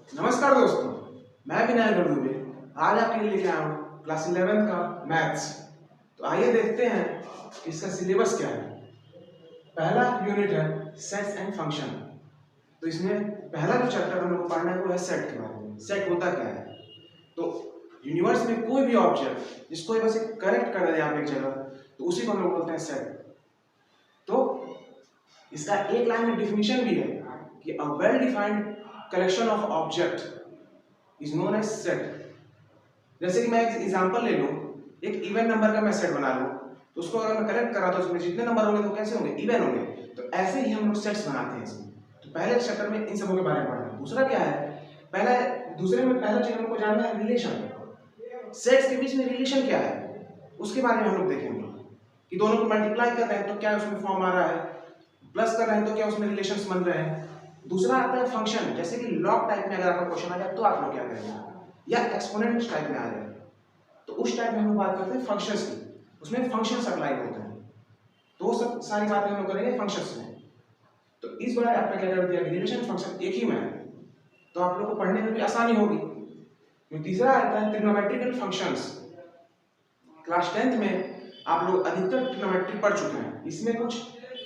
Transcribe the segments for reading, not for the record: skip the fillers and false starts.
नमस्कार दोस्तों, मैं विनय दुबे आज आपके लिए लेके आया हूँ क्लास 11 का मैथ्स। तो आइए देखते हैं कि इसका सिलेबस क्या है। पहला यूनिट है सेट्स एंड फंक्शन। तो इसमें पहला जो चैप्टर हम लोग को पढ़ना है वो है सेट के बारे में। सेट होता क्या है? तो यूनिवर्स में कोई भी ऑब्जेक्ट जिसको ये बस करेक्ट कर रहे हैं आप एक जगह, तो उसी को हम लोग बोलते हैं सेट। तो इसका एक लाइन में डिफिनीशन भी है कि a well defined collection of object is known as set. जैसे कि मैं एक एग्जांपल ले लूं, एक इवन नंबर का मैं सेट बना लूं, तो उसको अगर मैं कलेक्ट करा तो उसमें जितने नंबर होंगे तो कैसे होंगे? इवन होंगे। तो ऐसे ही हम लोग सेट्स बनाते हैं इसमें। तो पहले चैप्टर में इन सबों के बारे में पढ़ना है। दूसरा क्या है? पहला चीज हमको जानना है रिलेशन। सेट्स के बीच में रिलेशन क्या है उसके बारे में हम लोग देखेंगे कि दोनों को मल्टीप्लाई कर रहे हैं तो क्या उसमें फॉर्म आ रहा है, प्लस कर रहे हैं तो क्या उसमें रिलेशंस बन रहे हैं। दूसरा आता है फंक्शन। जैसे कि लॉग टाइप में अगर आपका क्वेश्चन आ जाए तो आप लोग क्या करेंगे, या एक्सपोनेंट टाइप में आ जाए तो उस टाइप में हम बात करते हैं फंक्शंस की। उसमें फंक्शंस अप्लाई होते हैं, तो वो सब सारी बातें हम लोग करेंगे फंक्शंस में। तो इस बार आपने क्या कर दिया कि रिलेशन फंक्शन एक ही में है, तो आप लोग को पढ़ने में भी आसानी होगी। तीसरा आता है ट्रिग्नोमेट्रिकल फंक्शंस। क्लास 10th में आप लोग अधिकतर ट्रिग्नोमेट्री पढ़ चुके हैं, इसमें कुछ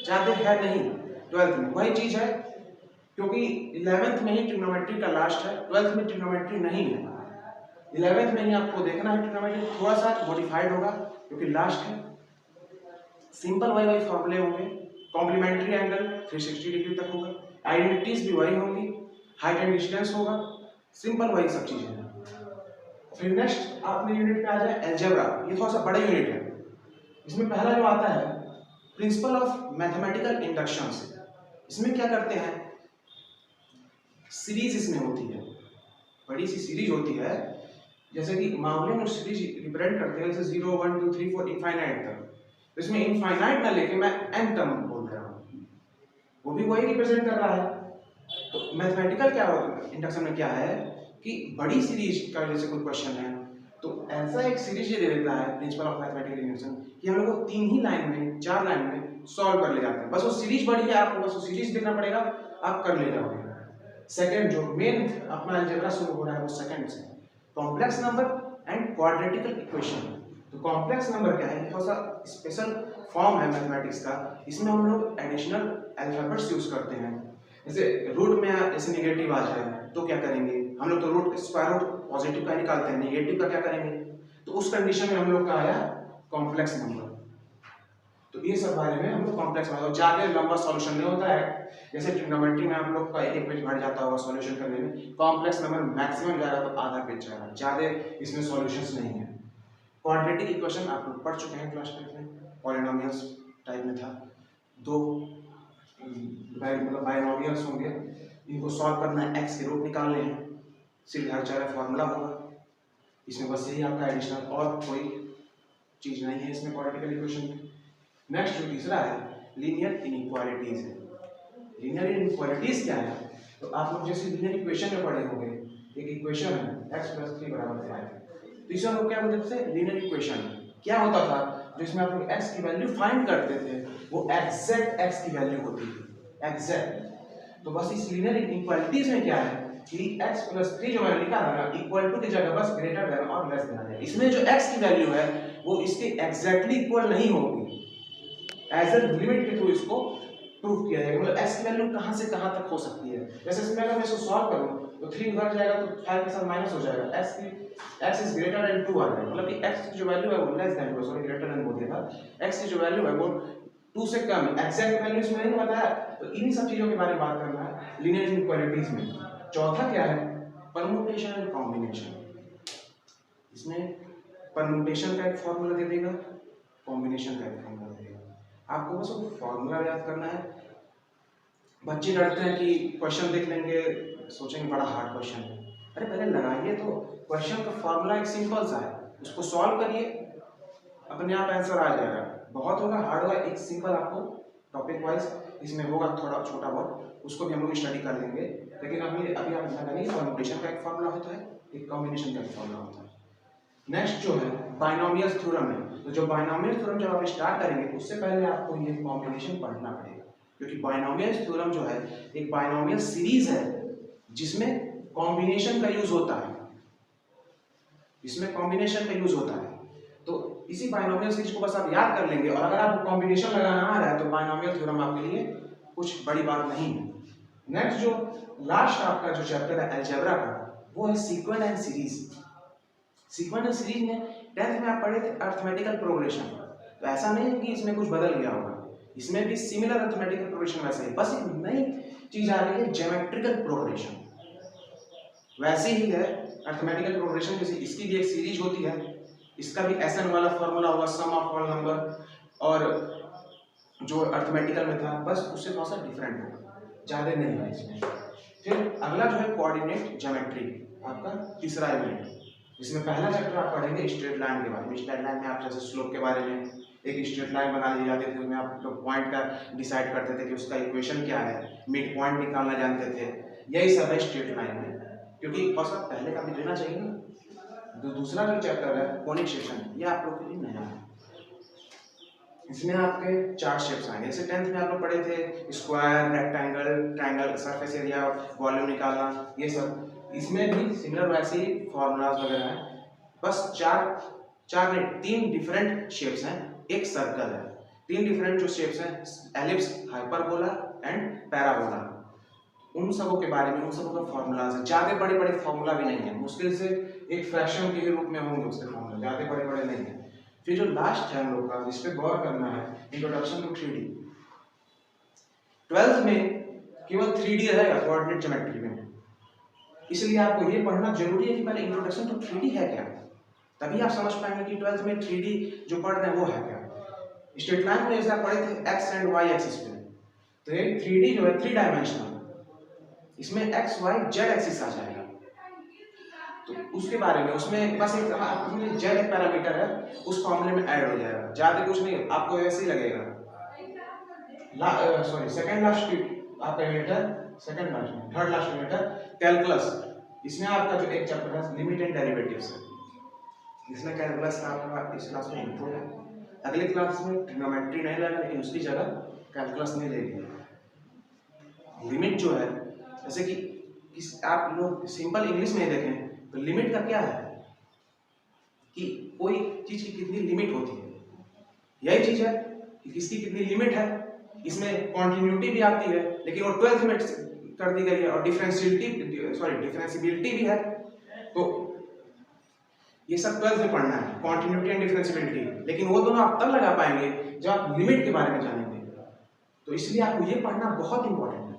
ज्यादा है नहीं। 12th में वही चीज है, क्योंकि 11th में ही ट्रिग्नोमेट्री का लास्ट है, 12th में ट्रिग्नोमेट्री नहीं है। 11th में ही आपको देखना है ट्रिग्नोमेट्री, थोड़ा सा मॉडिफाइड होगा क्योंकि लास्ट है। सिंपल वही फॉर्मूले होंगे, कॉम्प्लीमेंट्री एंगल 360 डिग्री तक होगा, आइडेंटिटीज भी वही होंगी, हाइट एंड डिस्टेंस होगा, सिंपल वही सब चीजें हैं। फिर नेक्स्ट अपने यूनिट पे आ जाए अलजेब्रा। ये थोड़ा सा बड़ा यूनिट है। इसमें पहला जो आता है प्रिंसिपल ऑफ मैथमेटिकल इंडक्शंस। इसमें क्या करते हैं, सीरीज इसमें होती है, बड़ी सी सीरीज होती है। जैसे कि मामले में सीरीज रिप्रेजेंट करते हैं जैसे 0 1 2 3 4 इनफाइनाइट तक। तो इसमें इनफाइनाइट ना लेके मैं एन टर्म बोल रहा हूँ, वो भी वही रिप्रेजेंट कर रहा है। तो मैथमेटिकल क्या इंडक्शन में क्या है कि बड़ी सीरीज का जैसे कोई क्वेश्चन है तो ऐसा एक सीरीज दे देता है प्रिंसिपल ऑफ मैथमेटिकल इंडक्शन कि हम लोग को 3 ही लाइन में 4 लाइन में सॉल्व कर ले जाते हैं। बस वो सीरीज बड़ी है, आपको बस वो सीरीज देखना पड़ेगा, आप कर ले जाओगे। सेकंड जो मेन अपना अलजेब्रा शुरू हो रहा है वो सेकंड से, कॉम्प्लेक्स नंबर एंड क्वाड्रेटिकल इक्वेशन। तो कॉम्प्लेक्स नंबर क्या है, थोड़ा सा स्पेशल फॉर्म है मैथमेटिक्स का। इसमें हम लोग एडिशनल अल्फाबेट्स यूज करते हैं। जैसे रूट में जैसे नेगेटिव आ जाए तो क्या करेंगे हम लोग, तो रूट स्क्वायर रूट पॉजिटिव का निकालते हैं, नेगेटिव का क्या करेंगे, तो उस कंडीशन में हम लोग का आया कॉम्प्लेक्स नंबर। तो ये सब बारे में हम लोग कॉम्प्लेक्स नंबर, ज्यादा लंबा सॉल्यूशन नहीं होता है। जैसे ट्रिग्नोमेट्री में आप लोग का एक पेज भर जाता होगा सॉल्यूशन करने में, कॉम्प्लेक्स नंबर मैक्सिमम जाएगा तो आधा पेज जाएगा, ज्यादा इसमें सॉल्यूशंस नहीं है। क्वाड्रेटिक इक्वेशन आप लोग पढ़ चुके हैं क्लास 10 में, पॉलिनोमियल्स टाइप में था। दो मतलब बाइनोमियल्स होंगे, इनको सॉल्व करना है, एक्स के रूट निकालने हैं, सीधा चारा फॉर्मूला होगा। इसमें बस यही आपका एडिशनल, और कोई चीज नहीं है इसमें क्वाड्रेटिकल इक्वेशन में। नेक्स्ट जो तीसरा है लीनियर इनइक्वालिटीज है। लीनियर इनइक्वालिटीज क्या है, तो आप लोग जैसे लीनियर इक्वेशन में पढ़े होंगे, एक इक्वेशन है x + 3 = 5, तो इसे हम लोग क्या बोलते थे, लीनियर इक्वेशन। क्या होता था, जिसमें आप लोग x की वैल्यू फाइंड करते थे, वो एग्जैक्ट x की वैल्यू होती थी, एग्जैक्ट। तो बस इस लीनियर इनइक्वालिटीज में क्या है कि x + 3 जो मैंने लिखा था ना, इक्वल टू की जगह बस ग्रेटर देन और लेस देन आ जाए। इसमें जो x की वैल्यू है वो इसके एग्जैक्टली इक्वल नहीं होगी, एज ए लिमिट के थ्रू इसको प्रूफ किया जाएगा। मतलब x की वैल्यू कहां से कहां तक हो सकती है। जैसे इसमें अगर मैं इसको सॉल्व करूं तो 3 घट जाएगा तो 5 के साथ माइनस हो जाएगा, x इज ग्रेटर देन 2 आ जाएगा। मतलब कि x की जो वैल्यू है वो less than 2, sorry greater than बोल दिया था, x की जो वैल्यू है वो 2 से कम, एग्जैक्ट वैल्यू इसमें नहीं बताया। तो इन्हीं सब चीजों के बारे में बात करना है लीनियर इनइक्वालिटीज में। चौथा क्या है, परम्यूटेशन एंड कॉम्बिनेशन। इसमें परम्यूटेशन का एक फॉर्मूला दे देगा, कॉम्बिनेशन का एक फॉर्मूला दे देगा, आपको बस वो फॉर्मूला याद करना है। बच्चे डरते हैं कि क्वेश्चन देख लेंगे सोचेंगे बड़ा हार्ड क्वेश्चन है। अरे पहले लगाइए तो, क्वेश्चन का फॉर्मूला एक सिंपल सा है, उसको सॉल्व करिए, अपने आप आंसर आ जाएगा। बहुत होगा हार्ड होगा, एक सिंपल आपको टॉपिक वाइज इसमें होगा थोड़ा छोटा बहुत, उसको भी हम लोग स्टडी कर लेंगे। लेकिन अभी अभी आप ध्यान रखिए, परम्यूटेशन का एक फॉर्मूला होता है, एक कॉम्बिनेशन का एक फॉर्मूला होता है। नेक्स्ट जो है बाइनोमियल थ्योरम है। तो जो बाइनोमियल थ्योरम जब आप स्टार्ट करेंगे उससे पहले आपको ये कॉम्बिनेशन पढ़ना पड़ेगा, क्योंकि बाइनोमियल थ्योरम जो है एक बाइनोमियल सीरीज है जिसमें कॉम्बिनेशन का यूज होता है, इसमें कॉम्बिनेशन का यूज होता है। तो इसी बायनोमियल सीरीज को बस आप याद कर लेंगे, और अगर आपको कॉम्बिनेशन लगाना आ रहा है तो बायनोमियल थ्योरम आपके लिए कुछ बड़ी बात नहीं है। नेक्स्ट जो लास्ट आपका जो चैप्टर है अलजेब्रा का, वो है sequence and series. Sequence and series में 10th में आप पढ़े थे अर्थमेटिकल प्रोग्रेशन, तो ऐसा नहीं है कि इसमें कुछ बदल गया होगा, इसमें भी सिमिलर अर्थमेटिकल प्रोग्रेशन वैसे ही, बस एक नई चीज आ रही है ज्योमेट्रिकल प्रोग्रेशन। वैसे ही है अर्थमेटिकल प्रोग्रेशन, जैसे इसकी भी एक सीरीज होती है, इसका भी SN वाला फॉर्मूला होगा, सम ऑफ ऑल नंबर, और जो अर्थमेटिकल में था बस उससे थोड़ा सा डिफरेंट होगा, ज़्यादा नहीं है इसमें। फिर अगला जो है कोऑर्डिनेट ज्योमेट्री, आपका तीसरा यूनिट, इसमें पहला चैप्टर आप पढ़ेंगे स्ट्रेट लाइन के बारे में। स्ट्रेट लाइन में आप जैसे स्लोप के बारे में एक स्ट्रेट लाइन बना ली जाती थी, उसमें आप लोग पॉइंट का डिसाइड करते थे कि उसका इक्वेशन क्या है, मिड पॉइंट निकालना जानते थे, यही सब है स्ट्रेट लाइन में, क्योंकि और सब पहले का भी देना चाहिए ना। दूसरा जो चैप्टर है कोनिक सेक्शन, ये आप लोग के लिए नया है, इसमें आपके 4 शेप्स आएंगे। जैसे 10th में आप लोग पढ़े थे square, rectangle, triangle, surface area, volume निकालना, ये सब, इसमें भी सिमिलर वैसे ही फॉर्मूलाज वगैरह हैं, बस चार नहीं 3 डिफरेंट शेप्स हैं, एक सर्कल है, 3 डिफरेंट जो शेप्स हैं, एलिप्स, हाइपरबोला एंड पैराबोला, उन सबों के बारे में, उन सबों का फॉर्मूलाज है। ज़्यादा बड़े बड़े फॉर्मूला भी नहीं है, मुश्किल से एक फ्रैक्शन के रूप में होंगे उसके फॉर्मूला, ज़्यादा बड़े बड़े नहीं है। फिर जो लास्ट है हम लोग का, जिस पे गौर करना है, इंट्रोडक्शन टू 3D। 12th में केवल 3D रहेगा कोऑर्डिनेट ज्योमेट्री में, इसलिए आपको ये पढ़ना जरूरी है कि पहले इंट्रोडक्शन टू 3D है क्या, तभी आप समझ पाएंगे कि 12th में 3D जो पढ़ रहे हैं वो है क्या। स्ट्रेट लाइन में जैसे आप पढ़े थे एक्स एंड वाई एक्सिस पे, तो ये 3D जो है 3 डायमेंशनल, इसमें एक्स वाई जेड एक्सिस आ जाएगा, तो उसके बारे में, उसमें बस एक जेड एक पैरामीटर है, उस फॉर्मूले में ऐड हो जाएगा, ज़्यादा कुछ नहीं, आपको ऐसे ही लगेगा। सेकंड लास्ट आपका यूनिट है, थर्ड लास्ट यूनिट है कैलकुलस। इसमें आपका जो एक चैप्टर है लिमिट एंड डेरिवेटिव्स है, इसमें कैलकुलस का आपका इस क्लास में इंट्रो है। अगले क्लास में ट्रिग्नोमेट्री नहीं लगेगा, लेकिन उसकी जगह कैलकुलस नहीं लेगी। लिमिट जो है, जैसे कि आप लोग सिंपल इंग्लिश में देखें तो लिमिट का क्या है कि कोई चीज की कितनी लिमिट होती है, यही चीज है कि किसकी कितनी लिमिट है। इसमें कॉन्टिन्यूटी भी आती है, लेकिन वो 12th में कर दी गई है, और डिफरेंशियबिलिटी भी है, तो ये सब 12th में पढ़ना है, कॉन्टिन्यूटी एंड डिफरेंशियबिलिटी, लेकिन वो दोनों आप तब लगा पाएंगे जब आप लिमिट के बारे में जानेंगे, तो इसलिए आपको ये पढ़ना बहुत इंपॉर्टेंट है।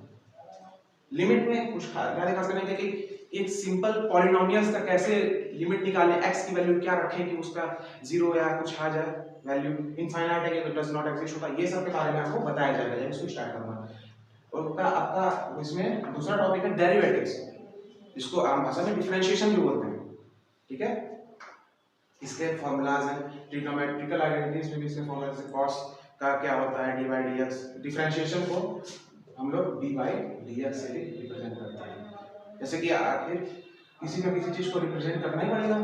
लिमिट में कुछ खास करने कि एक सिंपल पॉलिनोमियल्स का कैसे लिमिट निकालें, एक्स की वैल्यू क्या रखें कि उसका 0 या कुछ आ जाए, वैल्यू इनफाइनाइट है तो डज नॉट एग्जिस्ट होता, ये सब के बारे में आपको बताया जाएगा जब इसको स्टार्ट करूंगा। और आपका इसमें दूसरा टॉपिक है डेरिवेटिव्स, जिसको आम भाषा में डिफरेंशिएशन भी बोलते हैं, ठीक है। इसके फॉर्मूलाज हैं, ट्रिग्नोमेट्रिकल आइडेंटिटीज में भी इसके फॉर्मूला, जैसे cos का क्या होता है, dy dx, डिफरेंशिएशन को हम लोग dy dx से भी रिप्रेजेंट करते हैं। जैसे कि आखिर किसी न किसी चीज को रिप्रेजेंट करना ही पड़ेगा,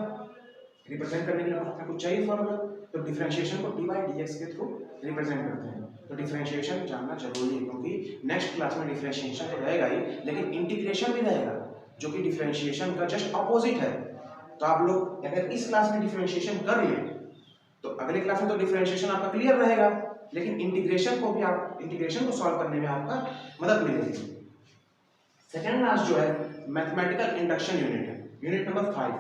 रिप्रेजेंट करने के लिए कुछ चाहिए फॉर्मूला, तो डिफरेंशिएशन को dy dx के थ्रू रिप्रेजेंट करते हैं। तो डिफरेंशिएशन जानना जरूरी है, क्योंकि नेक्स्ट क्लास में डिफरेंशिएशन तो रहेगा ही, लेकिन इंटीग्रेशन भी रहेगा, जो कि डिफरेंशिएशन का जस्ट अपोजिट है। तो आप लोग अगर इस क्लास में डिफरेंशिएशन कर लें तो अगले क्लास में तो डिफरेंशिएशन आपका क्लियर रहेगा, लेकिन इंटीग्रेशन को भी आप इंटीग्रेशन को सॉल्व करने में आपका मदद मिलेगी। सेकेंड क्लास जो है मैथमेटिकल इंडक्शन यूनिट है, यूनिट नंबर 5।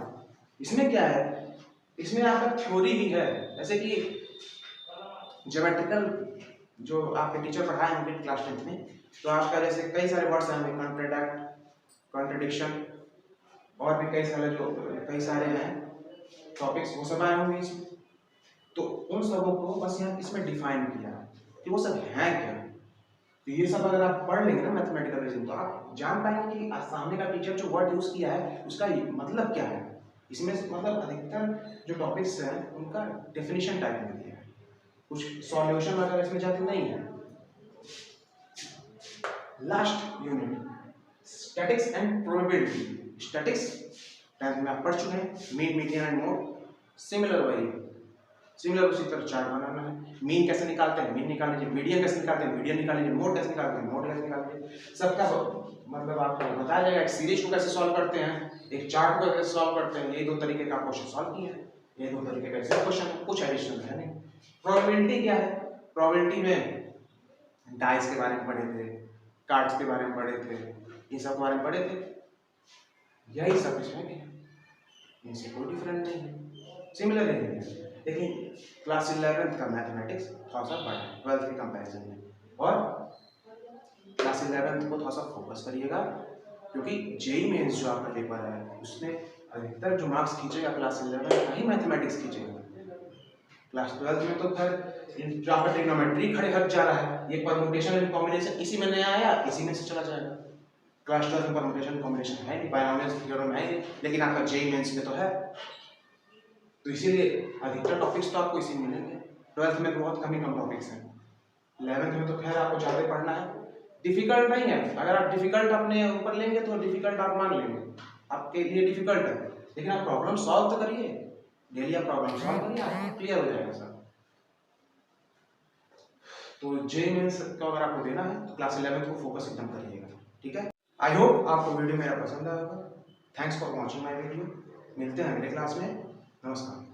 इसमें क्या है, इसमें आपका थ्योरी भी है, जैसे कि ज्योमेट्रिकल जो आपके टीचर पढ़ाए होंगे क्लास 10th में, तो आपका जैसे कई सारे वर्ड्स हैं, कॉन्ट्रैक्ट, कॉन्ट्रडिक्शन, और भी कई सारे हैं टॉपिक्स, वो सब आए होंगे इसमें। तो उन सबों को बस यहाँ इसमें डिफाइन किया कि वो सब हैं क्या। तो ये सब अगर आप पढ़ लेंगे ना मैथमेटिकल रीजनिंग, तो आप जान पाएंगे कि सामने का टीचर जो वर्ड यूज किया है उसका मतलब क्या है। इसमें मतलब अधिकतर जो टॉपिक्स हैं उनका डेफिनेशन टाइप में दिया है, कुछ सॉल्यूशन वगैरह इसमें जाते नहीं है। Last unit statics and probability. Statics 10th में आप पढ़ चुके हैं, mean, median and mode. Similar उसी तरह चार्ट बनाना है, मीन कैसे निकालते हैं, मीन निकाल लीजिए, मीडियन कैसे निकालते हैं, मीडियन निकाल लीजिए, मोड कैसे निकालते हैं, मोड कैसे निकालते हैं, सबका मतलब आपको बताया जाएगा एक सीरीज को कैसे सॉल्व करते हैं, एक चार्ट को कैसे सॉल्व करते हैं। ये दो तरीके का क्वेश्चन सॉल्व किए हैं, ये दो तरीके का एग्जाम क्वेश्चन, कुछ एडिशनल है नहीं। प्रोबेबिलिटी क्या है? प्रोबेबिलिटी में डाइस के बारे में पढ़े थे, कार्ड्स के बारे में पढ़े थे, इन सब के बारे में पढ़े थे, यही सब इसमें भी है, इनसे कोई डिफरेंट नहीं है, सिमिलर है। लेकिन क्लास 11th का मैथमेटिक्स थोड़ा सा बड़ा है 12th के कंपैरिजन में, और क्लास 11th को थोड़ा सा फोकस करिएगा, क्योंकि जेईई मेंस जो आपका पेपर है उसमें अधिकतर जो मार्क्स खींचेगा क्लास 11 का ही मैथमेटिक्स खींचेगा। क्लास 12 में तो फिर जो आपका ट्रिग्नोमेट्री खड़े हट जा रहा है, ये परम्यूटेशन एंड कॉम्बिनेशन इसी में नया आया, इसी में से चला जाएगा। क्लास 12 में परम्यूटेशन कॉम्बिनेशन है नहीं, बायनोमियल्स थ्योरम है नहीं, लेकिन आपका जेईई मेंस में तो है, तो इसीलिए अधिकतर टॉपिक्स तो आपको इसी में मिलेंगे। 12th में बहुत कम ही कम टॉपिक्स हैं, 11th में तो खैर आपको ज़्यादा पढ़ना है। डिफिकल्ट नहीं है, अगर आप डिफिकल्ट अपने ऊपर लेंगे तो डिफिकल्ट आप मान लेंगे, आपके लिए डिफिकल्ट है, लेकिन आप प्रॉब्लम सॉल्व तो करिए, डेली आप प्रॉब्लम सॉल्व करिए, आपको क्लियर हो जाएगा सब। तो जेईई मेंस को अगर आपको देना है तो क्लास 11 को फोकस एकदम करिएगा, ठीक है। आई होप आपको वीडियो मेरा पसंद आएगा। Thanks for watching my video, मिलते हैं अगले क्लास में, नमस्कार।